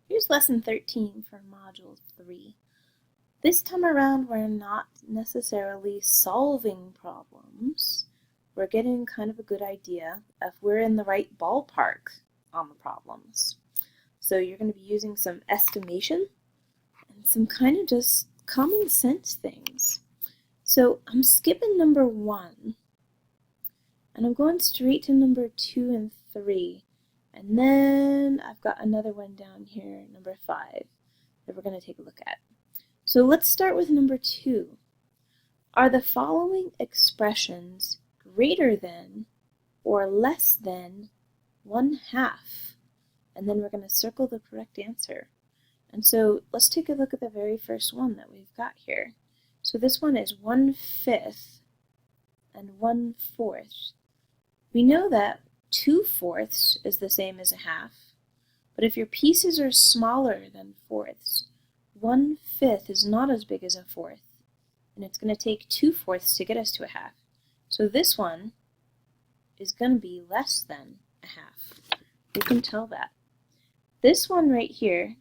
Here's lesson 13 for module 3. This time around, we're not necessarily solving problems. We're getting kind of a good idea if we're in the right ballpark on the problems. So you're going to be using some estimation and some kind of just common sense things. So I'm skipping number 1, and I'm going straight to number 2 and 3. And then I've got another one down here, number 5, that we're going to take a look at. So let's start with number 2. Are the following expressions greater than or less than 1/2? And then we're going to circle the correct answer. And so let's take a look at the very first one that we've got here. So this one is 1/5 and 1/4. We know that 2/4 is the same as a half, but if your pieces are smaller than fourths, 1/5 is not as big as a fourth, and it's going to take 2/4 to get us to a half. So this one is going to be less than a half. You can tell that. This one right here,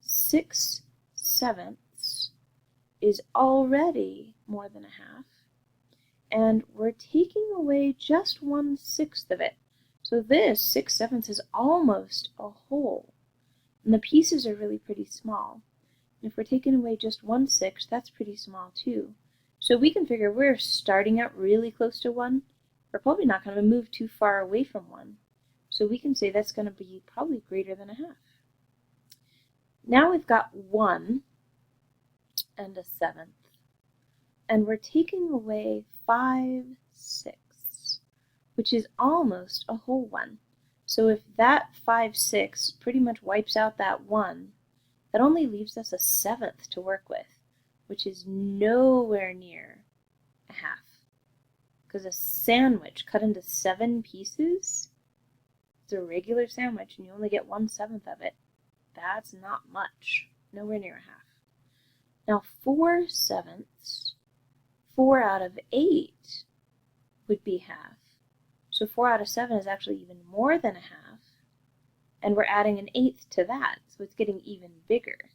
6/7, is already more than a half, and we're taking away just 1/6 of it. So this 6/7 is almost a whole, and the pieces are really pretty small. And if we're taking away just 1/6, that's pretty small too. So we can figure we're starting out really close to 1. We're probably not going to move too far away from 1. So we can say that's going to be probably greater than a half. Now we've got 1 and a 7th. And we're taking away 5/6, which is almost a whole one. So if that 5/6 pretty much wipes out that 1, that only leaves us a 7th to work with, which is nowhere near a half. Because a sandwich cut into 7 pieces, it's a regular sandwich and you only get 1/7 of it. That's not much, nowhere near a half. Now 4/7, 4 out of 8 would be half. So 4 out of 7 is actually even more than a half. And we're adding an 1/8 to that, so it's getting even bigger.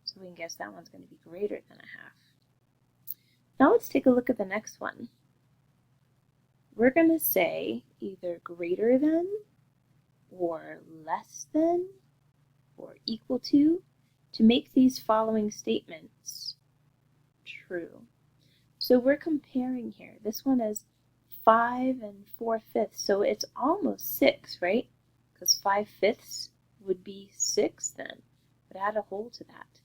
So we can guess that one's going to be greater than a half. Now let's take a look at the next one. We're going to say either greater than, or less than, or equal to make these following statements true. So we're comparing here. This one is 5 and 4/5, so it's almost 6, right? Because 5/5 would be 6 then, but add a whole to that.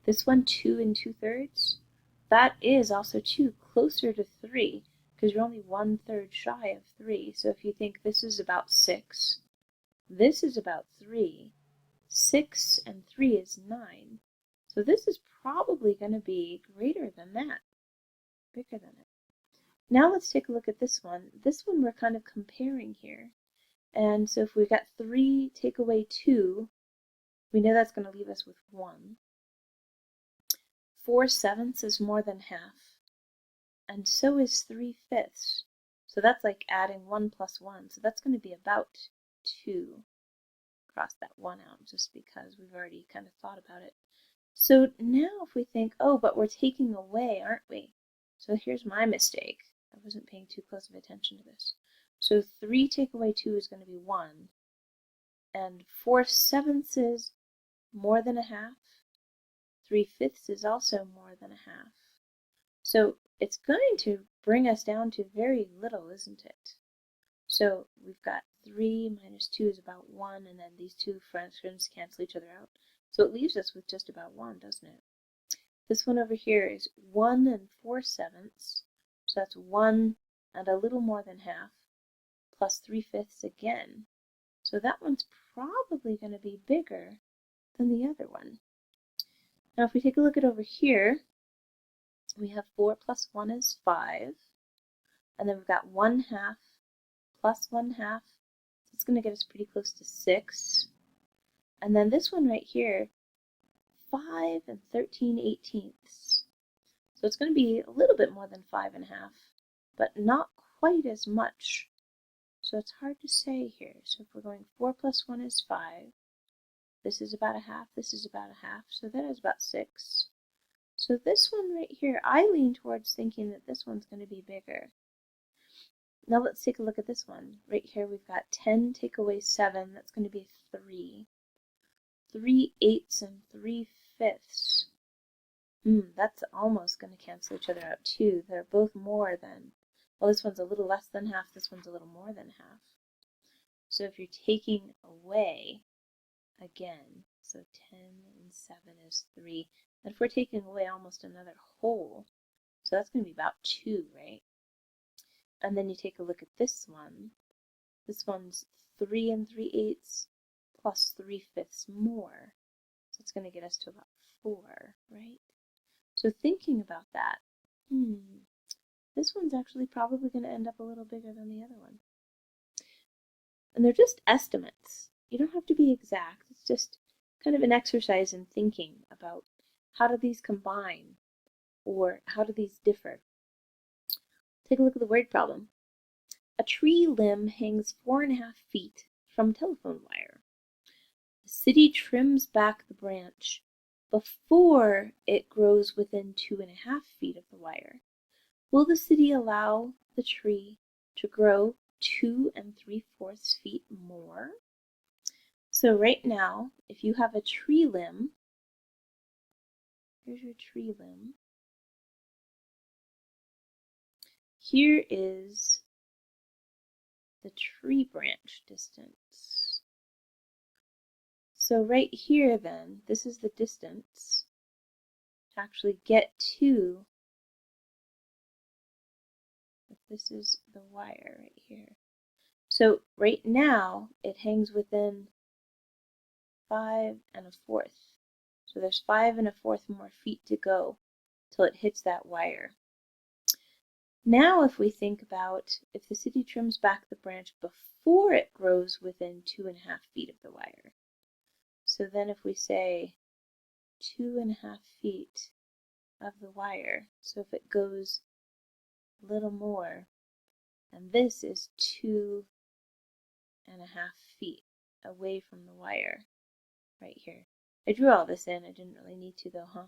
This one, 2 and 2/3, that is also 2, closer to 3, because you're only 1/3 shy of 3. So if you think this is about 6, this is about 3, 6 and 3 is 9. So this is probably going to be greater than that, bigger than it. Now let's take a look at this one. This one we're kind of comparing here. And so if we got 3 take away 2, we know that's going to leave us with 1. 4/7 is more than half, and so is 3/5. So that's like adding 1 plus 1. So that's going to be about 2. Cross that 1 out just because we've already kind of thought about it. So now if we think, oh, but we're taking away, aren't we? So here's my mistake. I wasn't paying too close of attention to this. So 3 take away 2 is going to be 1. And 4/7 is more than a half. 3/5 is also more than a half. So it's going to bring us down to very little, isn't it? So we've got 3 minus 2 is about 1, and then these two fractions cancel each other out. So it leaves us with just about 1, doesn't it? This one over here is 1 and 4/7, so that's 1 and a little more than half, plus 3/5 again. So that one's probably going to be bigger than the other one. Now if we take a look at over here, we have 4 plus 1 is 5, and then we've got 1/2 plus 1/2, so it's going to get us pretty close to 6. And then this one right here, 5 and 13/18. So it's going to be a little bit more than 5.5, but not quite as much. So it's hard to say here. So if we're going 4 plus 1 is 5, This is about a half, this is about a half, so that is about 6. So this one right here, I lean towards thinking that this one's going to be bigger. Now let's take a look at this one. Right here we've got 10 take away 7, that's going to be 3. 3/8 and 3/5. That's almost going to cancel each other out too. They're both more than, well, this one's a little less than half, this one's a little more than half. So if you're taking away, again, so 10 and 7 is 3. And if we're taking away almost another whole, so that's going to be about 2, right? And then you take a look at this one. This one's 3 and 3/8 plus 3/5 more. So it's going to get us to about 4, right? So thinking about that, this one's actually probably going to end up a little bigger than the other one. And they're just estimates. You don't have to be exact. It's just kind of an exercise in thinking about how do these combine or how do these differ. Take a look at the word problem. A tree limb hangs 4.5 feet from telephone wire. The city trims back the branch before it grows within 2.5 feet of the wire. Will the city allow the tree to grow 2 3/4 feet more? So right now, if you have a tree limb, here's your tree limb. Here is the tree branch distance. So right here then, this is the distance to actually get to, this is the wire right here. So right now, it hangs within 5 1/4. So there's 5 1/4 more feet to go till it hits that wire. Now if we think about if the city trims back the branch before it grows within 2.5 feet of the wire. So then if we say 2.5 feet of the wire, so if it goes a little more, and this is 2.5 feet away from the wire right here. I drew all this in, I didn't really need to though, huh?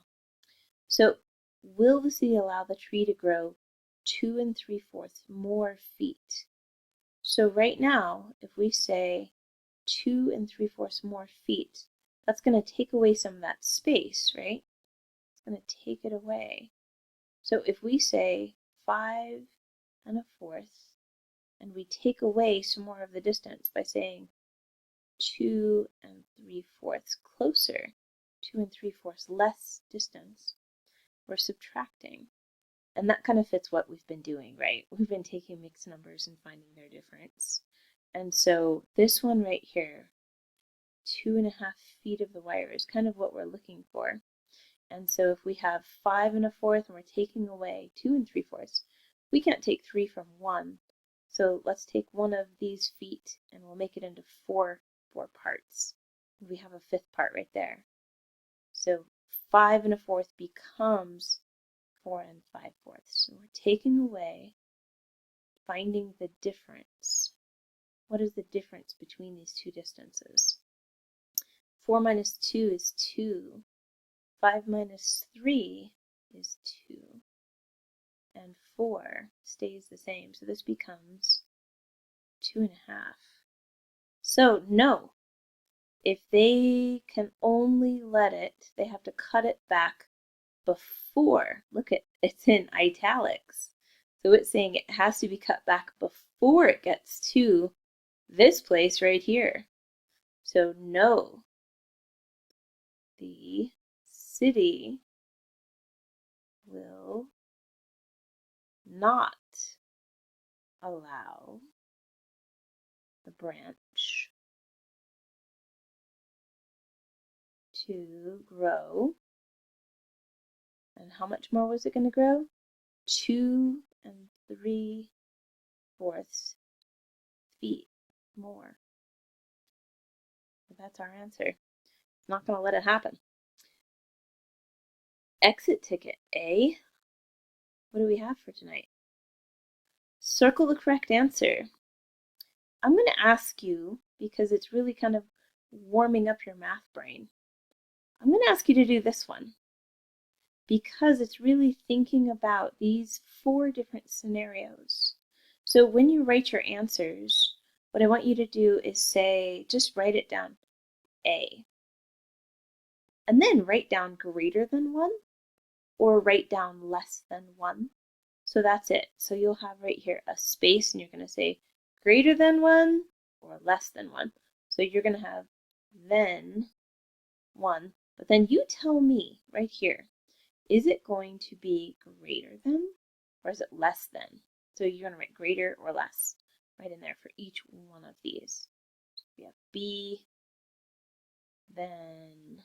So will the city allow the tree to grow 2 3/4 more feet? So right now, if we say 2 3/4 more feet, that's going to take away some of that space, right? It's going to take it away. So if we say 5 1/4, and we take away some more of the distance by saying 2 3/4 closer, 2 3/4 less distance, we're subtracting. And that kind of fits what we've been doing, right? We've been taking mixed numbers and finding their difference. And so this one right here, 2.5 feet of the wire is kind of what we're looking for. And so if we have 5 1/4 and we're taking away 2 3/4, we can't take 3 from 1. So let's take one of these feet and we'll make it into four parts. We have a 5th part right there. So 5 1/4 becomes 4 5/4. So we're taking away, finding the difference. What is the difference between these two distances? 4 minus 2 is 2. 5 minus 3 is 2. And 4 stays the same. So this becomes 2.5. So no, if they can only let it, they have to cut it back before. Look at it's in italics. So it's saying it has to be cut back before it gets to this place right here. So no, the city will not allow the branch to grow. And how much more was it going to grow? 2 3/4 feet more. So that's our answer. It's not going to let it happen. Exit ticket A. What do we have for tonight? Circle the correct answer. I'm going to ask you, because it's really kind of warming up your math brain. I'm going to ask you to do this one because it's really thinking about these 4 different scenarios. So when you write your answers, what I want you to do is say, just write it down, A. And then write down greater than 1 or write down less than 1. So that's it. So you'll have right here a space and you're going to say greater than 1 or less than 1. So you're going to have then 1. But then you tell me right here, is it going to be greater than or is it less than? So you're going to write greater or less right in there for each one of these. So we have B, then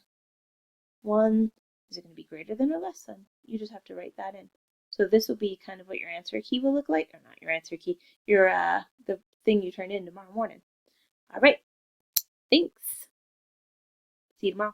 1. Is it going to be greater than or less than? You just have to write that in. So this will be kind of what your answer key will look like, or not your answer key, your the thing you turn in tomorrow morning. All right, thanks. See you tomorrow.